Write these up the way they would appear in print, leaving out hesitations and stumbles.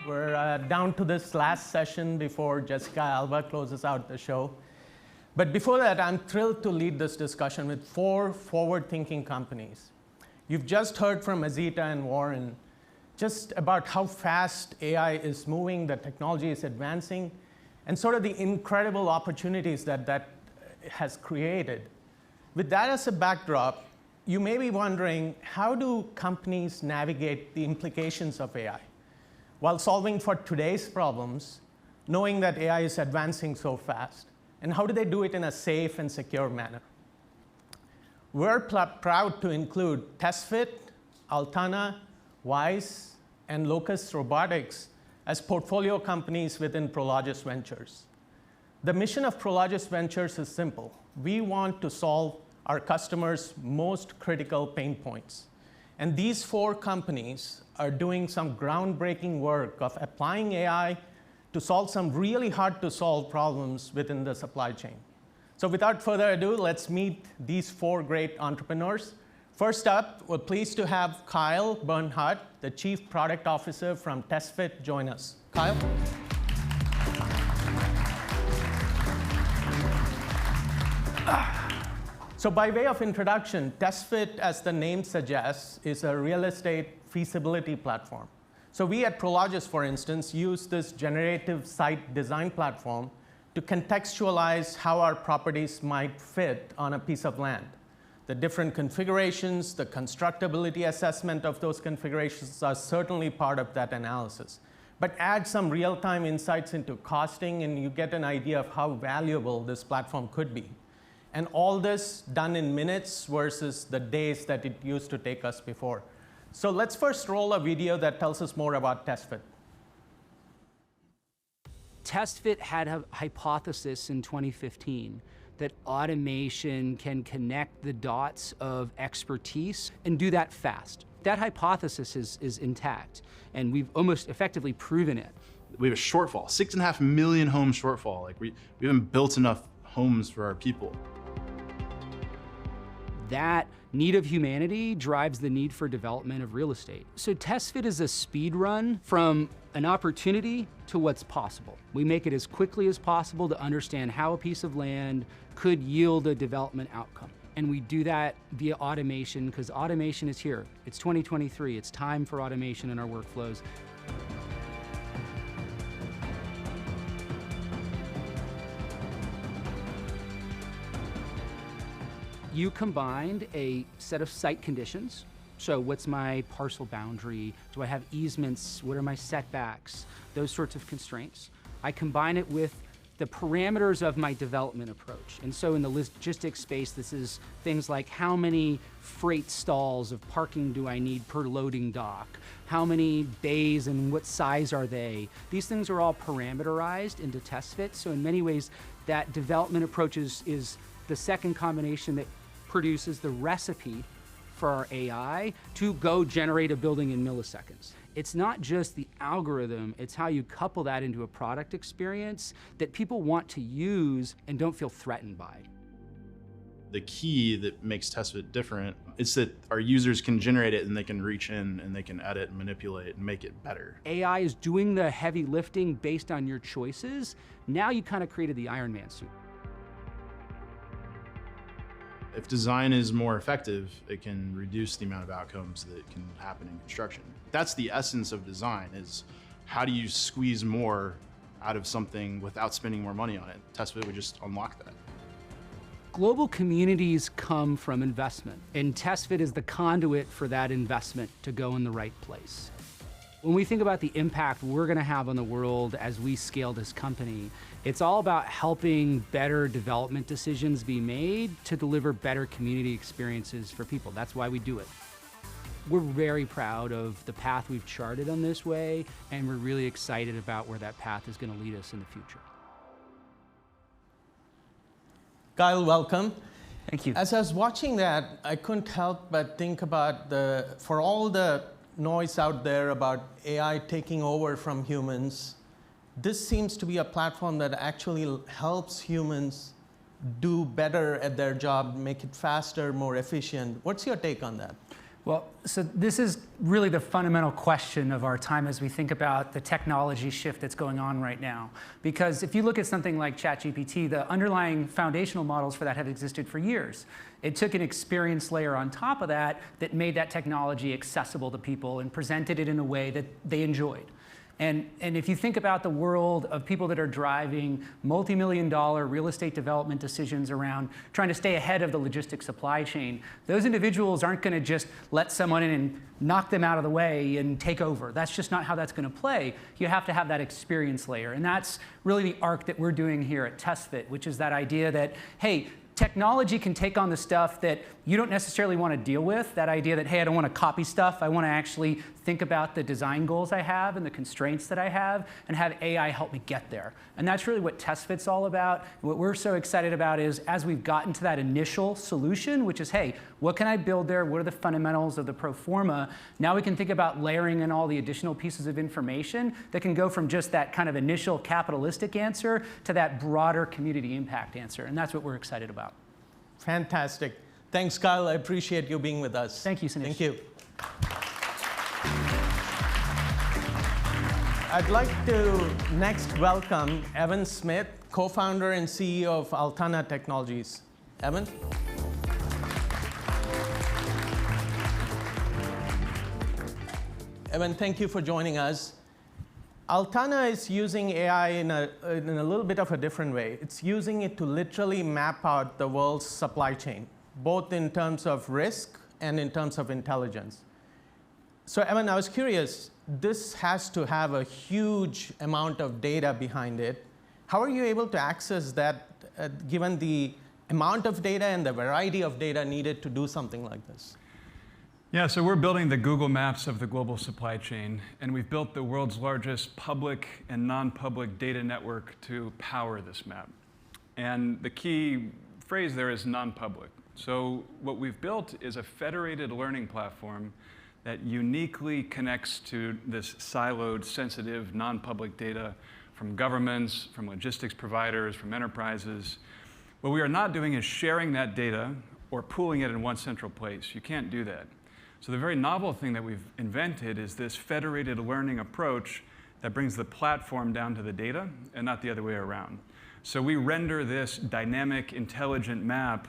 We're down to this last session before Jessica Alba closes out the show. But before that, I'm thrilled to lead this discussion with 4 forward-thinking companies. You've just heard from Azita and Warren just about how fast AI is moving, the technology is advancing, and sort of the incredible opportunities that has created. With that as a backdrop, you may be wondering, how do companies navigate the implications of AI while solving for today's problems, knowing that AI is advancing so fast? And how do they do it in a safe and secure manner? We're proud to include TestFit, Altana, Wise, and Locus Robotics as portfolio companies within Prologis Ventures. The mission of Prologis Ventures is simple. We want to solve our customers' most critical pain points. And these 4 companies are doing some groundbreaking work of applying AI to solve some really hard to solve problems within the supply chain. So without further ado, let's meet these 4 great entrepreneurs. First up, we're pleased to have Kyle Bernhardt, the Chief Product Officer from TestFit, join us. Kyle? So by way of introduction, TestFit, as the name suggests, is a real estate feasibility platform. So we at Prologis, for instance, use this generative site design platform to contextualize how our properties might fit on a piece of land. The different configurations, the constructability assessment of those configurations are certainly part of that analysis. But add some real-time insights into costing, and you get an idea of how valuable this platform could be. And all this done in minutes versus the days that it used to take us before. So let's first roll a video that tells us more about TestFit. TestFit had a hypothesis in 2015 that automation can connect the dots of expertise and do that fast. That hypothesis is intact, and we've almost effectively proven it. We have a shortfall, 6.5 million home shortfall. Like we haven't built enough homes for our people. That need of humanity drives the need for development of real estate. So TestFit is a speed run from an opportunity to what's possible. We make it as quickly as possible to understand how a piece of land could yield a development outcome. And we do that via automation, because automation is here. It's 2023, it's time for automation in our workflows. You combined a set of site conditions. So what's my parcel boundary? Do I have easements? What are my setbacks? Those sorts of constraints. I combine it with the parameters of my development approach. And so in the logistics space, this is things like how many freight stalls of parking do I need per loading dock? How many bays and what size are they? These things are all parameterized into TestFit. So in many ways, that development approach is the second combination that produces the recipe for our AI to go generate a building in milliseconds. It's not just the algorithm, it's how you couple that into a product experience that people want to use and don't feel threatened by. The key that makes TestFit different is that our users can generate it and they can reach in and they can edit and manipulate and make it better. AI is doing the heavy lifting based on your choices. Now you kind of created the Iron Man suit. If design is more effective, it can reduce the amount of outcomes that can happen in construction. That's the essence of design, is how do you squeeze more out of something without spending more money on it? TestFit would just unlock that. Global communities come from investment, and TestFit is the conduit for that investment to go in the right place. When we think about the impact we're going to have on the world as we scale this company, it's all about helping better development decisions be made to deliver better community experiences for people. That's why we do it. We're very proud of the path we've charted on this way, and we're really excited about where that path is going to lead us in the future. Kyle, welcome. Thank you. As I was watching that, I couldn't help but think about for all the noise out there about AI taking over from humans, this seems to be a platform that actually helps humans do better at their job, make it faster, more efficient. What's your take on that? Well, so this is really the fundamental question of our time as we think about the technology shift that's going on right now. Because if you look at something like ChatGPT, the underlying foundational models for that have existed for years. It took an experience layer on top of that that made that technology accessible to people and presented it in a way that they enjoyed. And if you think about the world of people that are driving multi-million-dollar real estate development decisions around trying to stay ahead of the logistics supply chain, those individuals aren't going to just let someone in and knock them out of the way and take over. That's just not how that's going to play. You have to have that experience layer. And that's really the arc that we're doing here at TestFit, which is that idea that, hey, technology can take on the stuff that you don't necessarily want to deal with, that idea that, hey, I don't want to copy stuff. I want to actually think about the design goals I have and the constraints that I have and have AI help me get there. And that's really what TestFit's all about. What we're so excited about is as we've gotten to that initial solution, which is, hey, what can I build there? What are the fundamentals of the pro forma? Now we can think about layering in all the additional pieces of information that can go from just that kind of initial capitalistic answer to that broader community impact answer. And that's what we're excited about. Fantastic. Thanks, Kyle. I appreciate you being with us. Thank you, Sineesh. Thank you. I'd like to next welcome Evan Smith, co-founder and CEO of Altana Technologies. Evan? Evan, thank you for joining us. Altana is using AI in a little bit of a different way. It's using it to literally map out the world's supply chain, both in terms of risk and in terms of intelligence. So Evan, I was curious, this has to have a huge amount of data behind it. How are you able to access that, given the amount of data and the variety of data needed to do something like this? Yeah, so we're building the Google Maps of the global supply chain, and we've built the world's largest public and non-public data network to power this map. And the key phrase there is non-public. So what we've built is a federated learning platform that uniquely connects to this siloed, sensitive, non-public data from governments, from logistics providers, from enterprises. What we are not doing is sharing that data or pooling it in one central place. You can't do that. So the very novel thing that we've invented is this federated learning approach that brings the platform down to the data and not the other way around. So we render this dynamic, intelligent map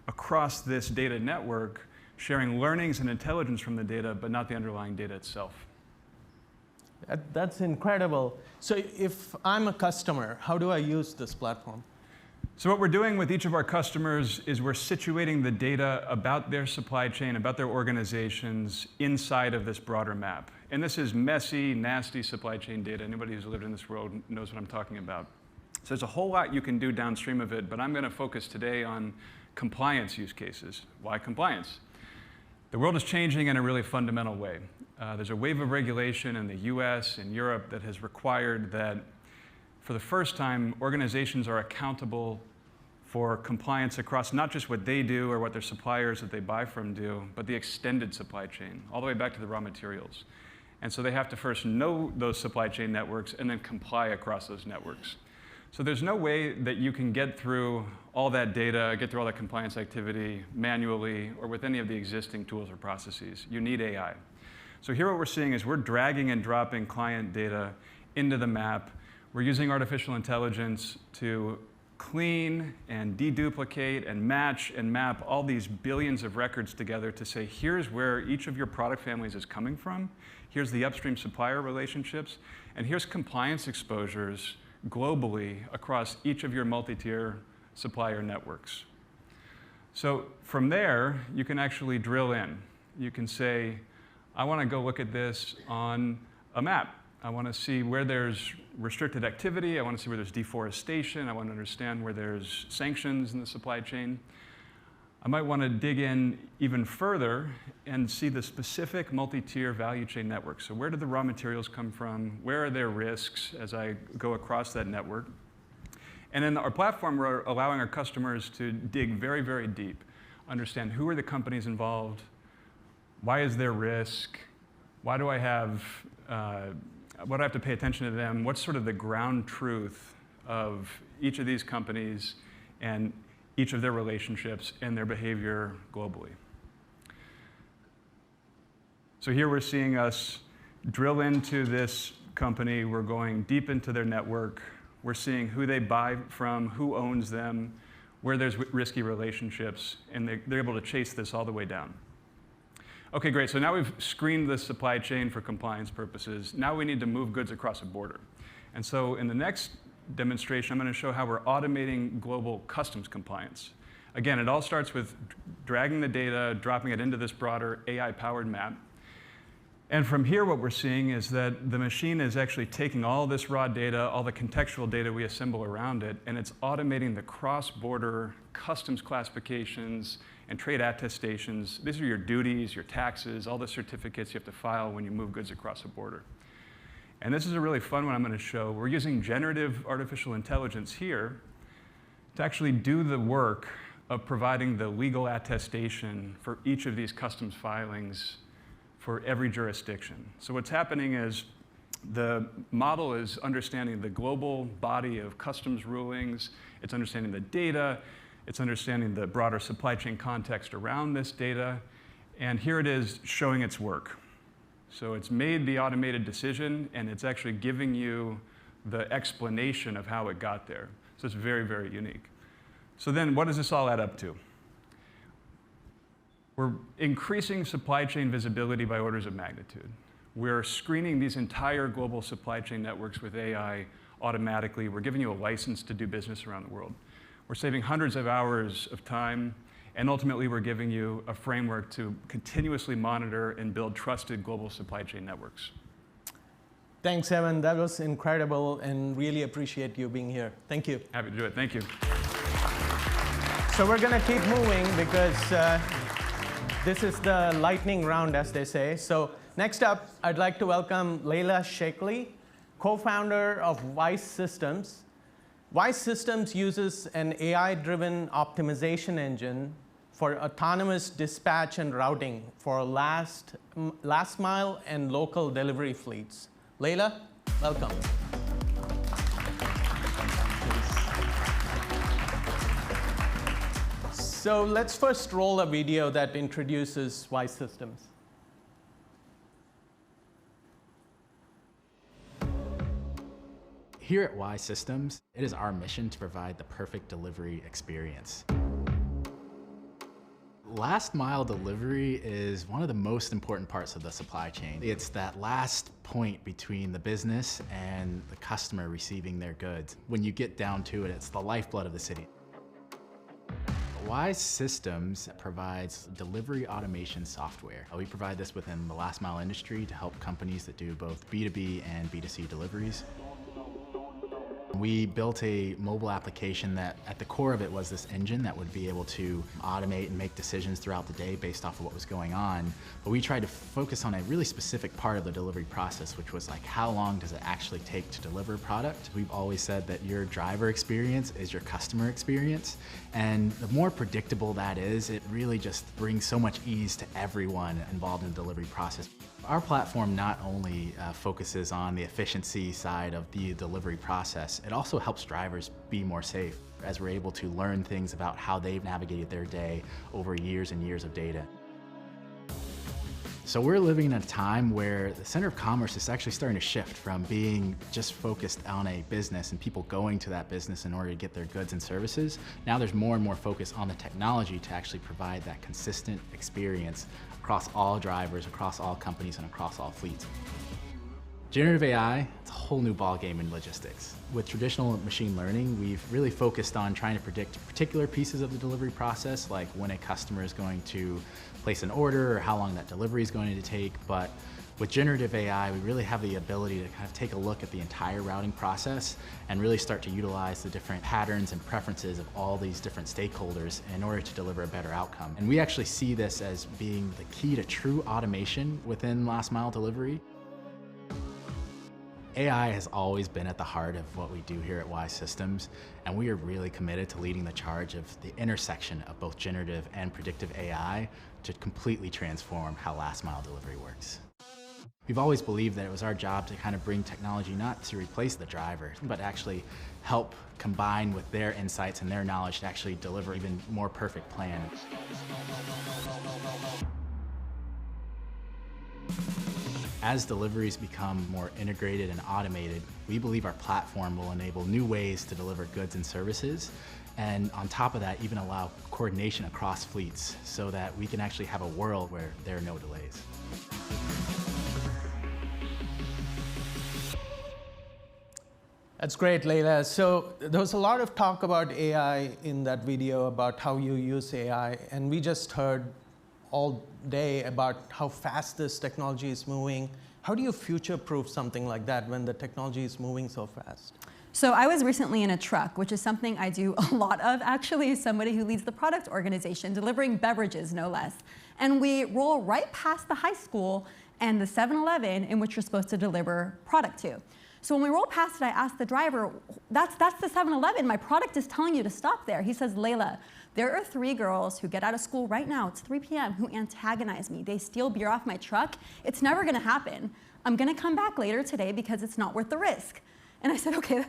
across this data network, sharing learnings and intelligence from the data, but not the underlying data itself. That's incredible. So if I'm a customer, how do I use this platform? So what we're doing with each of our customers is we're situating the data about their supply chain, about their organizations inside of this broader map. And this is messy, nasty supply chain data. Anybody who's lived in this world knows what I'm talking about. So there's a whole lot you can do downstream of it, but I'm going to focus today on compliance use cases. Why compliance? The world is changing in a really fundamental way. There's a wave of regulation in the US and Europe that has required that for the first time, organizations are accountable for compliance across not just what they do or what their suppliers that they buy from do, but the extended supply chain, all the way back to the raw materials. And so they have to first know those supply chain networks and then comply across those networks. So there's no way that you can get through all that data, get through all that compliance activity manually or with any of the existing tools or processes. You need AI. So here what we're seeing is we're dragging and dropping client data into the map. We're using artificial intelligence to clean and deduplicate and match and map all these billions of records together to say, here's where each of your product families is coming from, here's the upstream supplier relationships, and here's compliance exposures globally across each of your multi-tier supplier networks. So from there, you can actually drill in. You can say, I want to go look at this on a map. I want to see where there's restricted activity. I want to see where there's deforestation. I want to understand where there's sanctions in the supply chain. I might want to dig in even further and see the specific multi-tier value chain network. So where do the raw materials come from? Where are there risks as I go across that network? And in our platform, we're allowing our customers to dig very, very deep, understand who are the companies involved, why is there risk, why do I have what do I have to pay attention to them? What's sort of the ground truth of each of these companies and each of their relationships and their behavior globally? So here we're seeing us drill into this company. We're going deep into their network. We're seeing who they buy from, who owns them, where there's risky relationships, and they're able to chase this all the way down. Okay, great. So now we've screened the supply chain for compliance purposes. Now we need to move goods across a border. And so in the next demonstration, I'm going to show how we're automating global customs compliance. Again, it all starts with dragging the data, dropping it into this broader AI-powered map. And from here, what we're seeing is that the machine is actually taking all this raw data, all the contextual data we assemble around it, and it's automating the cross-border customs classifications and trade attestations. These are your duties, your taxes, all the certificates you have to file when you move goods across a border. And this is a really fun one I'm going to show. We're using generative artificial intelligence here to actually do the work of providing the legal attestation for each of these customs filings for every jurisdiction. So what's happening is the model is understanding the global body of customs rulings, it's understanding the data, it's understanding the broader supply chain context around this data, and here it is showing its work. So it's made the automated decision, and it's actually giving you the explanation of how it got there. So it's very, very unique. So then what does this all add up to? We're increasing supply chain visibility by orders of magnitude. We're screening these entire global supply chain networks with AI automatically. We're giving you a license to do business around the world. We're saving hundreds of hours of time, and ultimately we're giving you a framework to continuously monitor and build trusted global supply chain networks. Thanks, Evan. That was incredible, and really appreciate you being here. Thank you. Happy to do it. Thank you. So we're going to keep moving because this is the lightning round, as they say. So next up, I'd like to welcome Layla Shaikley, co-founder of Wise Systems. Wise Systems uses an AI-driven optimization engine for autonomous dispatch and routing for last mile and local delivery fleets. Layla, welcome. So let's first roll a video that introduces Wise Systems. Here at Wise Systems, it is our mission to provide the perfect delivery experience. Last mile delivery is one of the most important parts of the supply chain. It's that last point between the business and the customer receiving their goods. When you get down to it, it's the lifeblood of the city. Wise Systems provides delivery automation software. We provide this within the last mile industry to help companies that do both B2B and B2C deliveries. We built a mobile application that at the core of it was this engine that would be able to automate and make decisions throughout the day based off of what was going on. But we tried to focus on a really specific part of the delivery process, which was like, how long does it actually take to deliver a product? We've always said that your driver experience is your customer experience. And the more predictable that is, it really just brings so much ease to everyone involved in the delivery process. Our platform not only focuses on the efficiency side of the delivery process, it also helps drivers be more safe as we're able to learn things about how they've navigated their day over years and years of data. So we're living in a time where the center of commerce is actually starting to shift from being just focused on a business and people going to that business in order to get their goods and services. Now there's more and more focus on the technology to actually provide that consistent experience across all drivers, across all companies, and across all fleets. Generative AI, it's a whole new ballgame in logistics. With traditional machine learning, we've really focused on trying to predict particular pieces of the delivery process, like when a customer is going to place an order or how long that delivery is going to take. But with generative AI, we really have the ability to kind of take a look at the entire routing process and really start to utilize the different patterns and preferences of all these different stakeholders in order to deliver a better outcome. And we actually see this as being the key to true automation within last mile delivery. AI has always been at the heart of what we do here at Wise Systems, and we are really committed to leading the charge of the intersection of both generative and predictive AI to completely transform how last mile delivery works. We've always believed that it was our job to kind of bring technology not to replace the driver, but actually help combine with their insights and their knowledge to actually deliver even more perfect plan. As deliveries become more integrated and automated, we believe our platform will enable new ways to deliver goods and services, and on top of that, even allow coordination across fleets so that we can actually have a world where there are no delays. That's great, Layla. So there was a lot of talk about AI in that video, about how you use AI, and we just heard all day about how fast this technology is moving. How do you future-proof something like that when the technology is moving so fast? So I was recently in a truck, which is something I do a lot of, actually, as somebody who leads the product organization, delivering beverages, no less. And we roll right past the high school and the 7-Eleven in which you're supposed to deliver product to. So when we roll past it, I asked the driver, that's the 7-Eleven. My product is telling you to stop there. He says, Layla, there are 3 girls who get out of school right now, it's 3 p.m., who antagonize me. They steal beer off my truck. It's never going to happen. I'm going to come back later today because it's not worth the risk. And I said, okay,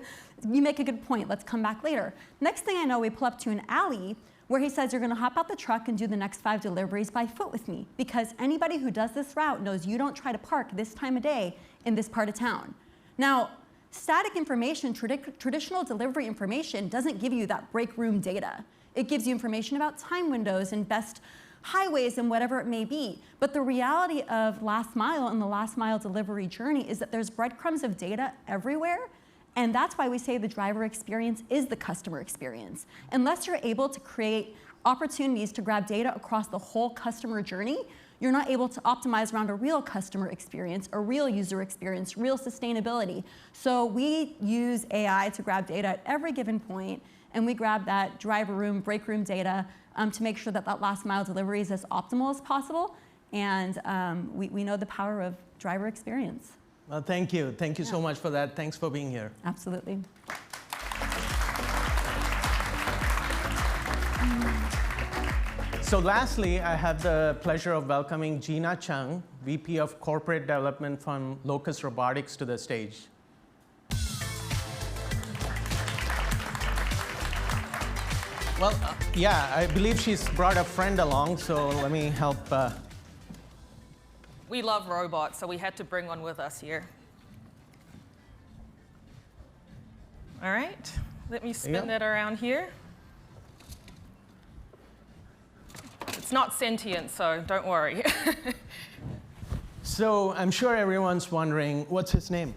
you make a good point. Let's come back later. Next thing I know, we pull up to an alley where he says, you're going to hop out the truck and do the next 5 deliveries by foot with me, because anybody who does this route knows you don't try to park this time of day in this part of town. Now, static information, traditional delivery information, doesn't give you that break room data. It gives you information about time windows and best highways and whatever it may be. But the reality of last mile and the last mile delivery journey is that there's breadcrumbs of data everywhere. And that's why we say the driver experience is the customer experience. Unless you're able to create opportunities to grab data across the whole customer journey, you're not able to optimize around a real customer experience, a real user experience, real sustainability. So we use AI to grab data at every given point, and we grab that driver room, break room data to make sure that that last mile delivery is as optimal as possible. And we know the power of driver experience. Well, thank you. Thank you so much for that. Thanks for being here. Absolutely. So lastly, I have the pleasure of welcoming Gina Chung, VP of Corporate Development from Locus Robotics, to the stage. Well, yeah, I believe she's brought a friend along, so let me help. We love robots, so we had to bring one with us here. All right, let me spin that around here. It's not sentient, so don't worry. So I'm sure everyone's wondering, what's his name?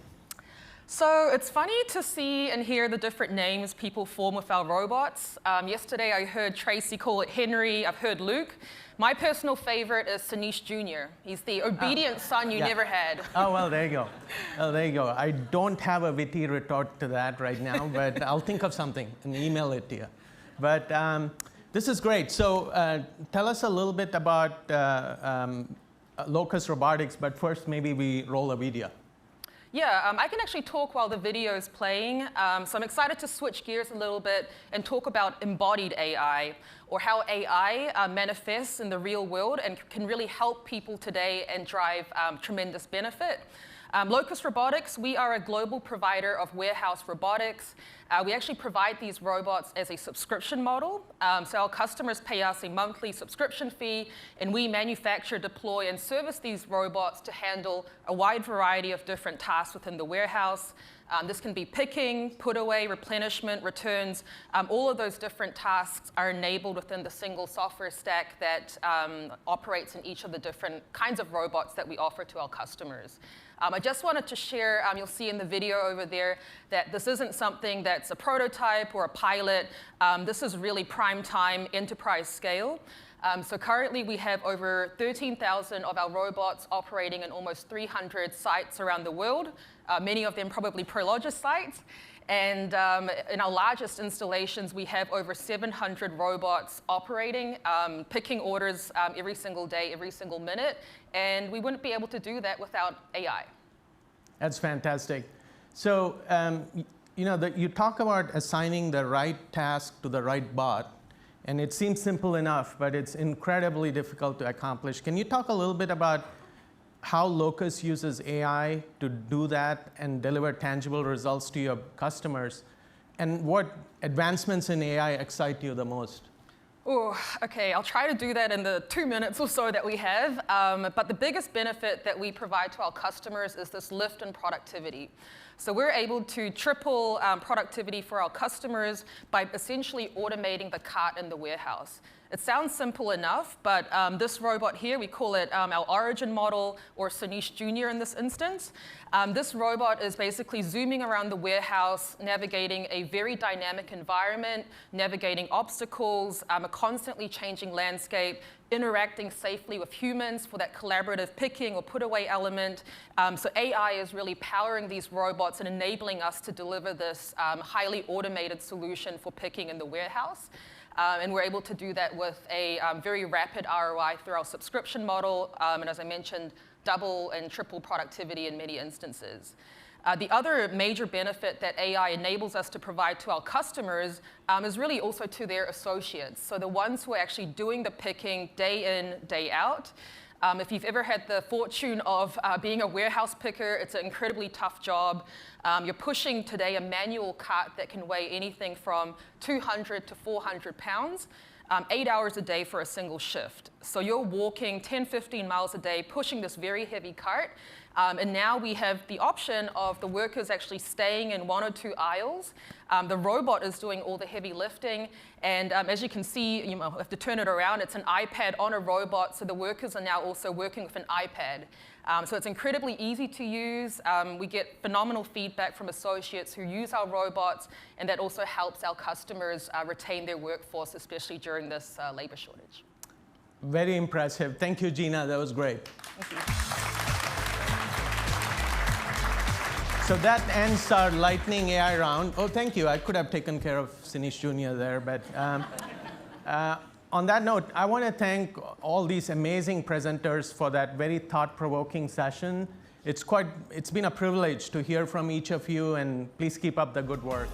So it's funny to see and hear the different names people form with our robots. Yesterday I heard Tracy call it Henry, I've heard Luke. My personal favorite is Sineesh Jr. He's the obedient son you never had. Oh, well, there you go. Well, there you go. I don't have a witty retort to that right now, but I'll think of something and email it to you. But this is great. So tell us a little bit about Locus Robotics, but first maybe we roll a video. Yeah, I can actually talk while the video is playing. So I'm excited to switch gears a little bit and talk about embodied AI, or how AI manifests in the real world and can really help people today and drive tremendous benefit. Locus Robotics, we are a global provider of warehouse robotics. We actually provide these robots as a subscription model. So our customers pay us a monthly subscription fee, and we manufacture, deploy, and service these robots to handle a wide variety of different tasks within the warehouse. This can be picking, put away, replenishment, returns. All of those different tasks are enabled within the single software stack that operates in each of the different kinds of robots that we offer to our customers. I just wanted to share, you'll see in the video over there, that this isn't something that's a prototype or a pilot. This is really prime time enterprise scale. So currently we have over 13,000 of our robots operating in almost 300 sites around the world, many of them probably Prologis sites. And in our largest installations, we have over 700 robots operating, picking orders every single day, every single minute. And we wouldn't be able to do that without AI. That's fantastic. So you talk about assigning the right task to the right bot. And it seems simple enough, but it's incredibly difficult to accomplish. Can you talk a little bit about how Locus uses AI to do that and deliver tangible results to your customers? And what advancements in AI excite you the most? Oh, okay, I'll try to do that in the 2 minutes or so that we have. But the biggest benefit that we provide to our customers is this lift in productivity. So we're able to triple productivity for our customers by essentially automating the cart in the warehouse. It sounds simple enough, but this robot here, we call it our origin model, or Sineesh Jr. in this instance. This robot is basically zooming around the warehouse, navigating a very dynamic environment, navigating obstacles, a constantly changing landscape, interacting safely with humans for that collaborative picking or put away element. So AI is really powering these robots and enabling us to deliver this highly automated solution for picking in the warehouse. And we're able to do that with a very rapid ROI through our subscription model, and as I mentioned, double and triple productivity in many instances. The other major benefit that AI enables us to provide to our customers is really also to their associates, so the ones who are actually doing the picking day in, day out. If you've ever had the fortune of being a warehouse picker, it's an incredibly tough job. You're pushing today a manual cart that can weigh anything from 200 to 400 pounds, 8 hours a day for a single shift. So you're walking 10, 15 miles a day, pushing this very heavy cart. And now we have the option of the workers actually staying in 1 or 2 aisles. The robot is doing all the heavy lifting. And as you can see, you have to turn it around. It's an iPad on a robot, so the workers are now also working with an iPad. So it's incredibly easy to use. We get phenomenal feedback from associates who use our robots, and that also helps our customers retain their workforce, especially during this labor shortage. Very impressive. Thank you, Gina. That was great. Thank you. So that ends our lightning AI round. Oh, thank you. I could have taken care of Sineesh Jr. there, but on that note, I want to thank all these amazing presenters for that very thought-provoking session. It's been a privilege to hear from each of you, and please keep up the good work.